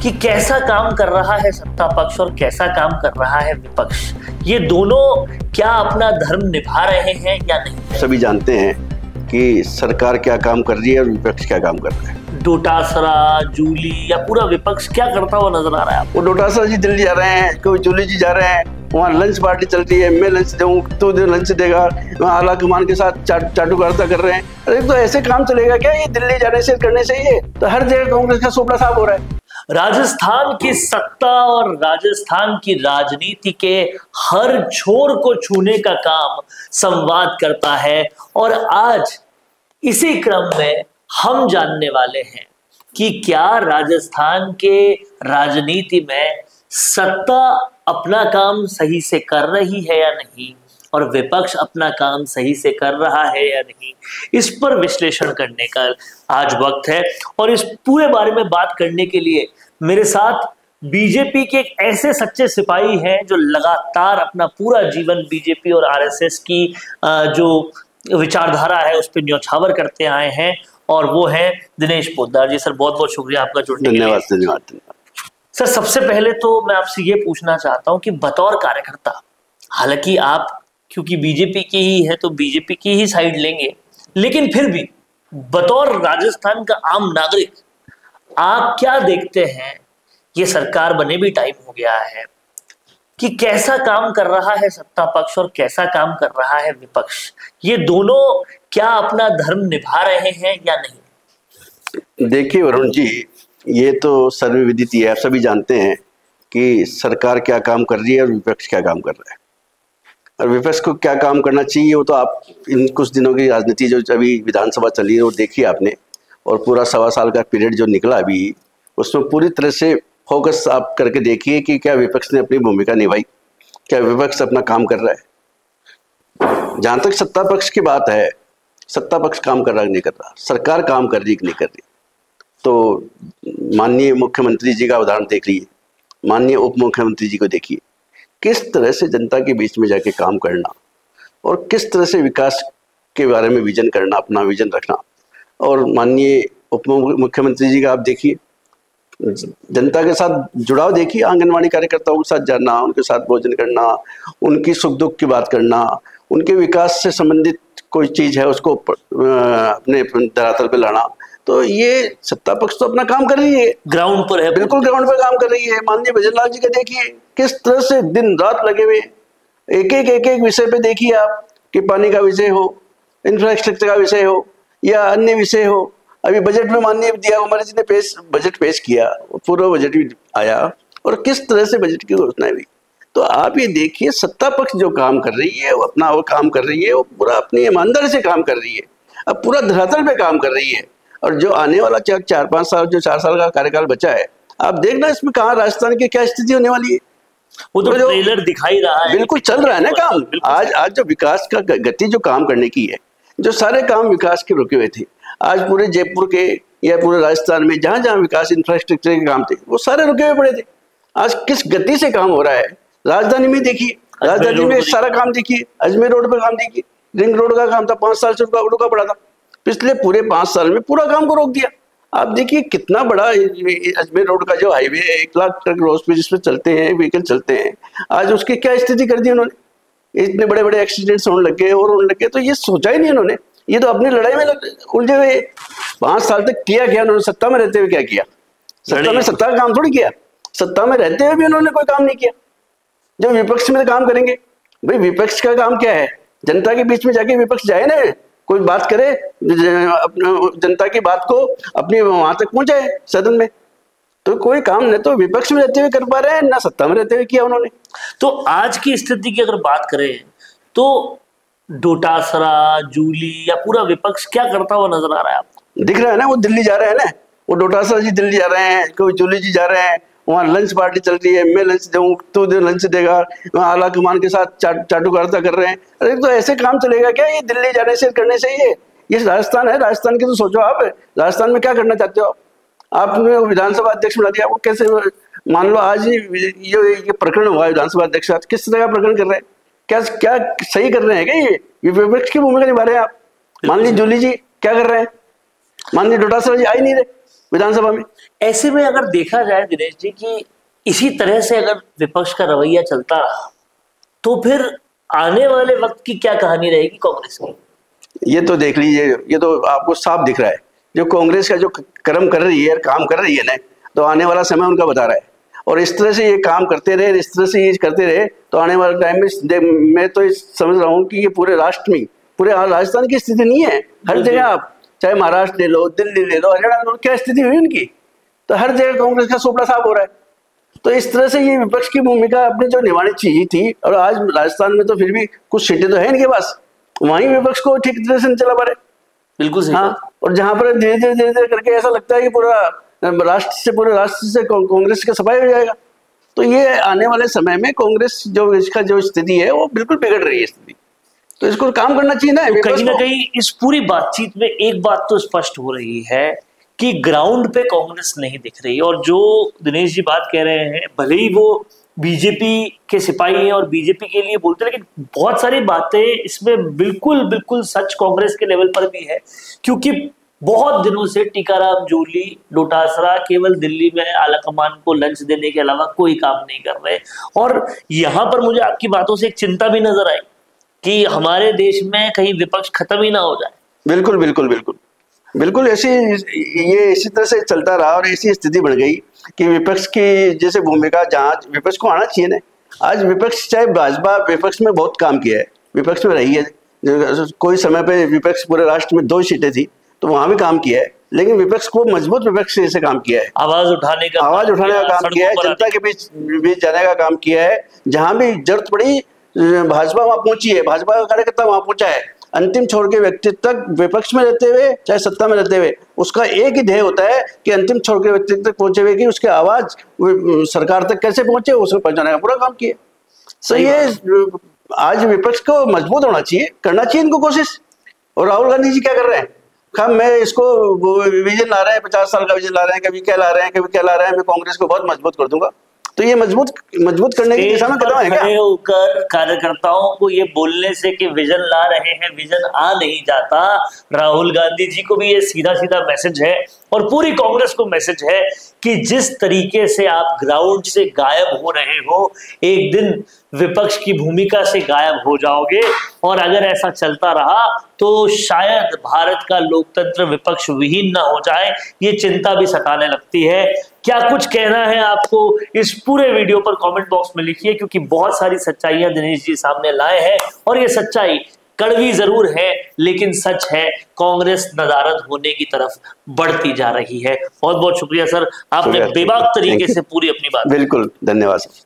कि कैसा काम कर रहा है सत्ता पक्ष और कैसा काम कर रहा है विपक्ष। ये दोनों क्या अपना धर्म निभा रहे हैं या नहीं। सभी जानते हैं कि सरकार क्या काम कर रही है और विपक्ष क्या काम कर रहा है। डोटासरा, जूली या पूरा विपक्ष क्या करता हुआ नजर आ रहा है आपको? वो डोटासरा जी दिल्ली जा रहे हैं, कोई जूली जी जा रहे हैं, वहाँ लंच पार्टी चल रही है, मैं लंच दूँ तो लंच देगा, वहाँ आला कमान के साथ चाटुकारिता कर रहे हैं। अरे तो ऐसे काम चलेगा क्या? ये दिल्ली जाने से करने से ही तो हर जगह कांग्रेस का सोपड़ा साफ हो रहा है। राजस्थान की सत्ता और राजस्थान की राजनीति के हर छोर को छूने का काम संवाद करता है और आज इसी क्रम में हम जानने वाले हैं कि क्या राजस्थान के राजनीति में सत्ता अपना काम सही से कर रही है या नहीं और विपक्ष अपना काम सही से कर रहा है या नहीं। इस पर विश्लेषण करने का आज वक्त है और इस पूरे बारे में बात करने के लिए मेरे साथ बीजेपी के एक ऐसे सच्चे सिपाही हैं जो लगातार अपना पूरा जीवन बीजेपी और आरएसएस की जो विचारधारा है उस पर न्यौछावर करते आए हैं और वो है दिनेश पोद्दार जी। सर बहुत बहुत शुक्रिया आपका जुड़ने के लिए। धन्यवाद धन्यवाद। सर सबसे पहले तो मैं आपसे ये पूछना चाहता हूँ कि बतौर कार्यकर्ता, हालांकि आप क्योंकि बीजेपी की ही है तो बीजेपी की ही साइड लेंगे, लेकिन फिर भी बतौर राजस्थान का आम नागरिक आप क्या देखते हैं, ये सरकार बने भी टाइम हो गया है, कि कैसा काम कर रहा है सत्ता पक्ष और कैसा काम कर रहा है विपक्ष। ये दोनों क्या अपना धर्म निभा रहे हैं या नहीं। देखिए वरुण जी, ये तो सर्वविदित है, आप सभी जानते हैं कि सरकार क्या काम कर रही है और विपक्ष क्या काम कर रहा है। और विपक्ष को क्या काम करना चाहिए वो तो आप इन कुछ दिनों की राजनीति जो अभी विधानसभा चली है वो देखिए आपने, और पूरा 1.25 साल का पीरियड जो निकला अभी, उसमें पूरी तरह से फोकस आप करके देखिए कि क्या विपक्ष ने अपनी भूमिका निभाई, क्या विपक्ष अपना काम कर रहा है। जहां तक सत्ता पक्ष की बात है, सत्ता पक्ष काम कर रहा है नहीं कर रहा, सरकार काम कर रही है कि नहीं कर रही। तो माननीय मुख्यमंत्री जी का उदाहरण देख लीजिए, माननीय उप मुख्यमंत्री जी को देखिए, किस तरह से जनता के बीच में जाके काम करना और किस तरह से विकास के बारे में विजन करना, अपना विजन रखना। और माननीय उप मुख्यमंत्री जी का आप देखिए, जनता के साथ जुड़ाव देखिए, आंगनवाड़ी कार्यकर्ताओं के साथ जाना, उनके साथ भोजन करना, उनकी सुख दुख की बात करना, उनके विकास से संबंधित कोई चीज़ है उसको अपने धरातल पे लाना। तो ये सत्ता पक्ष तो अपना काम कर रही है, ग्राउंड पर है, बिल्कुल ग्राउंड पर काम कर रही है। माननीय भजनलाल जी का देखिए किस तरह से दिन रात लगे हुए, एक एक विषय पे देखिए आप, कि पानी का विषय हो, इंफ्रास्ट्रक्चर का विषय हो या अन्य विषय हो। अभी बजट में माननीय दिया कुमारी जी ने बजट पेश किया, पूरा बजट भी आया और किस तरह से बजट की घोषणा हुई। तो आप ये देखिए, सत्ता पक्ष जो काम कर रही है वो अपना वो काम कर रही है, वो पूरा अपनी ईमानदारी से काम कर रही है, अब पूरा धरातल पे काम कर रही है। और जो आने वाला 4-5 साल, जो 4 साल का कार्यकाल बचा है, आप देखना इसमें कहाँ राजस्थान की क्या स्थिति होने वाली है। वो तो ट्रेलर दिखाई रहा है, बिल्कुल चल रहा है ना काम। आज जो विकास का गति जो काम करने की है, जो सारे काम विकास के रुके हुए थे, आज पूरे जयपुर के या पूरे राजस्थान में जहां जहां विकास इंफ्रास्ट्रक्चर के काम थे वो सारे रुके हुए पड़े थे। आज किस गति से काम हो रहा है। राजधानी में देखिए, राजधानी में सारा काम देखिए, अजमेर रोड पे काम देखिए, रिंग रोड का काम था 5 साल से रुका पड़ा था, पिछले पूरे 5 साल में पूरा काम को रोक दिया। आप देखिए कितना बड़ा अजमेर रोड का जो हाईवे है, 1 लाख ट्रक रोज पे जिसपे चलते हैं, व्हीकल चलते हैं, आज उसकी क्या स्थिति कर दी उन्होंने। इतने बड़े बड़े एक्सीडेंट्स होने लगे और होने लगे, तो ये सोचा ही नहीं उन्होंने। ये तो अपनी लड़ाई में उलझे हुए 5 साल तक किया क्या उन्होंने, सत्ता में रहते हुए क्या किया। सत्ता का काम थोड़ी किया, सत्ता में रहते हुए भी उन्होंने कोई काम नहीं किया। जब विपक्ष में काम करेंगे, भाई विपक्ष का काम क्या है, जनता के बीच में जाके विपक्ष जाए ना, कोई बात करे, जनता की बात को अपनी वहां तक पहुंचाए सदन में। तो कोई काम न तो विपक्ष में रहते हुए कर पा रहे हैं, ना सत्ता में रहते हुए किया उन्होंने। तो आज की स्थिति की अगर बात करें तो डोटासरा, जूली या पूरा विपक्ष क्या करता हुआ नजर आ रहा है आपको? दिख रहा है ना, वो दिल्ली जा रहे हैं ना, वो डोटासरा जी दिल्ली जा रहे हैं, कोई जूली जी जा रहे हैं, वहाँ लंच पार्टी चल रही है, मैं लंच दूँ तो लंच देगा, वहाँ आला कमान के साथ चाटुकारिता कर रहे हैं। अरे तो ऐसे काम चलेगा क्या? ये दिल्ली जाने से करने से ये राजस्थान है, राजस्थान की तो सोचो आप, राजस्थान में क्या करना चाहते हो आपने विधानसभा अध्यक्ष बना दिया, वो कैसे, मान लो आज ये प्रकरण हुआ विधानसभा अध्यक्ष, किस तरह का प्रकरण कर रहे हैं, क्या सही कर रहे हैं क्या? ये विपक्ष की भूमिका निभा रहे हैं आप। मान लीजिए जूली जी क्या कर रहे हैं, मान लीजिए डोटासरा जी आ ही नहीं रहे, विधानसभा में। ऐसे में अगर देखा जाए दिनेश जी कि इसी तरह से अगर विपक्ष का रवैया चलता रहा तो फिर आने वाले वक्त की क्या कहानी रहेगी कांग्रेस की? ये तो देख लीजिए, ये तो आपको साफ दिख रहा है, जो कांग्रेस का जो कर्म कर रही है, काम कर रही है ना, तो आने वाला समय उनका बता रहा है। और इस तरह से ये काम करते रहे, इस तरह से ये करते रहे, तो आने वाले टाइम में मैं तो समझ रहा हूँ कि ये पूरे राष्ट्र में, पूरे राजस्थान की स्थिति नहीं है, हर जगह आप चाहे महाराष्ट्र ले लो, दिल्ली ले लो, हरियाणा ले लो, क्या स्थिति हुई उनकी, तो हर जगह कांग्रेस का सोपड़ा साफ हो रहा है। तो इस तरह से ये विपक्ष की भूमिका अपनी जो निभानी चाहिए थी, और आज राजस्थान में तो फिर भी कुछ सीटें तो है इनके पास, वहीं विपक्ष को ठीक तरह से चला पा रहे। बिल्कुल सही। हाँ, और जहां पर धीरे धीरे करके ऐसा लगता है कि पूरे राष्ट्र से कांग्रेस का सफाई हो जाएगा। तो ये आने वाले समय में कांग्रेस जो इसका जो स्थिति है वो बिल्कुल बिगड़ रही है स्थिति, तो इसको काम करना चाहिए ना। तो कहीं ना कहीं इस पूरी बातचीत में एक बात तो स्पष्ट हो रही है कि ग्राउंड पे कांग्रेस नहीं दिख रही, और जो दिनेश जी बात कह रहे हैं, भले ही वो बीजेपी के सिपाही हैं और बीजेपी के लिए बोलते हैं, लेकिन बहुत सारी बातें इसमें बिल्कुल बिल्कुल सच कांग्रेस के लेवल पर भी है। क्योंकि बहुत दिनों से टीकाराम जूली डोटासरा केवल दिल्ली में आलाकमान को लंच देने के अलावा कोई काम नहीं कर रहे, और यहाँ पर मुझे आपकी बातों से एक चिंता भी नजर आई कि हमारे देश में कहीं विपक्ष खत्म ही ना हो जाए। बिल्कुल बिल्कुल बिल्कुल बिल्कुल ये इसी तरह से चलता रहा और ऐसी स्थिति बन गई कि विपक्ष की जैसे भूमिका, जहाँ विपक्ष को आना चाहिए ना, आज विपक्ष चाहे भाजपा विपक्ष में बहुत काम किया है, विपक्ष में रही है, कोई समय पे विपक्ष पूरे राष्ट्र में 2 सीटें थी तो वहां भी काम किया है, लेकिन विपक्ष को मजबूत विपक्ष से काम किया है, आवाज उठाने का काम किया है, जनता के बीच जाने का काम किया है, जहां भी जरूरत पड़ी भाजपा वहां पहुंची है, भाजपा का कार्यकर्ता वहां पहुंचा है, अंतिम छोर के व्यक्ति तक, विपक्ष में रहते हुए चाहे सत्ता में रहते हुए, उसका एक ही ध्येय होता है कि अंतिम छोर के व्यक्ति तक पहुंचे हुए कि उसकी आवाज सरकार तक कैसे पहुंचे, उसको पहुंचाने का पूरा काम किया। सो ये आज विपक्ष को मजबूत होना चाहिए, करना चाहिए इनको कोशिश। और राहुल गांधी जी क्या कर रहे हैं, कब मैं इसको विजन ला रहे हैं, 50 साल का विजन ला रहे हैं, कभी क्या ला रहे हैं, कभी क्या ला रहे हैं, मैं कांग्रेस को बहुत मजबूत कर दूंगा। तो ये मजबूत करने की दिशा में कदम है क्या? खड़े होकर कार्यकर्ताओं को ये बोलने से कि विजन ला रहे हैं, विजन आ नहीं जाता। राहुल गांधी जी को भी ये सीधा सीधा मैसेज है और पूरी कांग्रेस को मैसेज है कि जिस तरीके से आप ग्राउंड से गायब हो रहे हो, एक दिन विपक्ष की भूमिका से गायब हो जाओगे, और अगर ऐसा चलता रहा तो शायद भारत का लोकतंत्र विपक्ष विहीन ना हो जाए। ये चिंता भी सताने लगती है। क्या कुछ कहना है आपको इस पूरे वीडियो पर कमेंट बॉक्स में लिखिए, क्योंकि बहुत सारी सच्चाइयां दिनेश जी सामने लाए हैं, और ये सच्चाई कड़वी जरूर है लेकिन सच है। कांग्रेस नदारद होने की तरफ बढ़ती जा रही है। बहुत बहुत शुक्रिया सर, आपने बेबाक तरीके से पूरी अपनी बात। बिल्कुल, धन्यवाद सर।